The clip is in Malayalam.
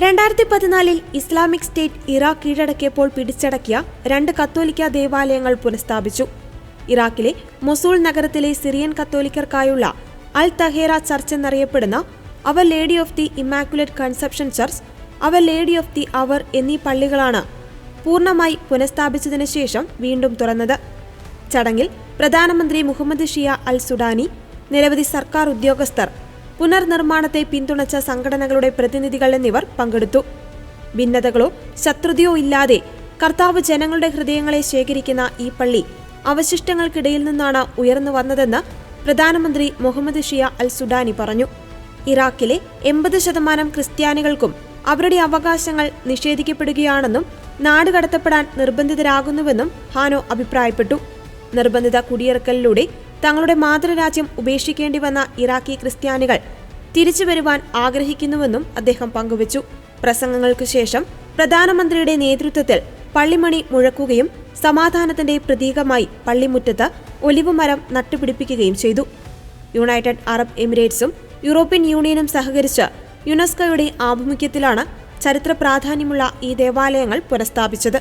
2014 ഇസ്ലാമിക് സ്റ്റേറ്റ് ഇറാഖ് കീഴടക്കിയപ്പോൾ പിടിച്ചടക്കിയ 2 കത്തോലിക്ക ദേവാലയങ്ങൾ പുനഃസ്ഥാപിച്ചു. ഇറാഖിലെ മൊസൂൾ നഗരത്തിലെ സിറിയൻ കത്തോലിക്കർക്കായുള്ള അൽ തഹേറ ചർച്ച് എന്നറിയപ്പെടുന്ന Our Lady of the Immaculate Conception church, Our Lady of the Our എന്നീ പള്ളികളാണ് പൂർണ്ണമായി പുനഃസ്ഥാപിച്ചതിനു ശേഷം വീണ്ടും തുറന്നത്. ചടങ്ങിൽ പ്രധാനമന്ത്രി മുഹമ്മദ് ഷിയ അൽ സുഡാനി, നിരവധി സർക്കാർ ഉദ്യോഗസ്ഥർ, പുനർനിർമ്മാണത്തെ പിന്തുണച്ച സംഘടനകളുടെ പ്രതിനിധികൾ എന്നിവർ പങ്കെടുത്തു. ഭിന്നതകളോ ശത്രുതയോ ഇല്ലാതെ കർത്താവ് ജനങ്ങളുടെ ഹൃദയങ്ങളെ ശേഖരിക്കുന്ന ഈ പള്ളി അവശിഷ്ടങ്ങൾക്കിടയിൽ നിന്നാണ് ഉയർന്നു വന്നതെന്ന് പ്രധാനമന്ത്രി മുഹമ്മദ് ഷിയ അൽ സുഡാനി പറഞ്ഞു. ഇറാഖിലെ 80% ക്രിസ്ത്യാനികൾക്കും അവരുടെ അവകാശങ്ങൾ നിഷേധിക്കപ്പെടുകയാണെന്നും നാടുകടത്തപ്പെടാൻ നിർബന്ധിതരാകുന്നുവെന്നും ഹാനോ അഭിപ്രായപ്പെട്ടു. നിർബന്ധിത കുടിയിറക്കലിലൂടെ തങ്ങളുടെ മാതൃരാജ്യം ഉപേക്ഷിക്കേണ്ടി വന്ന ഇറാഖി ക്രിസ്ത്യാനികൾ തിരിച്ചു വരുവാൻ ആഗ്രഹിക്കുന്നുവെന്നും അദ്ദേഹം പങ്കുവച്ചു. പ്രസംഗങ്ങൾക്ക് ശേഷം പ്രധാനമന്ത്രിയുടെ നേതൃത്വത്തിൽ പള്ളിമണി മുഴക്കുകയും സമാധാനത്തിന്റെ പ്രതീകമായി പള്ളിമുറ്റത്ത് ഒലിവ് മരം നട്ടുപിടിപ്പിക്കുകയും ചെയ്തു. യുണൈറ്റഡ് അറബ് എമിറേറ്റ്സും യൂറോപ്യൻ യൂണിയനും സഹകരിച്ച് യുനെസ്കോയുടെ ആഭിമുഖ്യത്തിലാണ് ചരിത്ര പ്രാധാന്യമുള്ള ഈ ദേവാലയങ്ങൾ പുനഃസ്ഥാപിച്ചത്.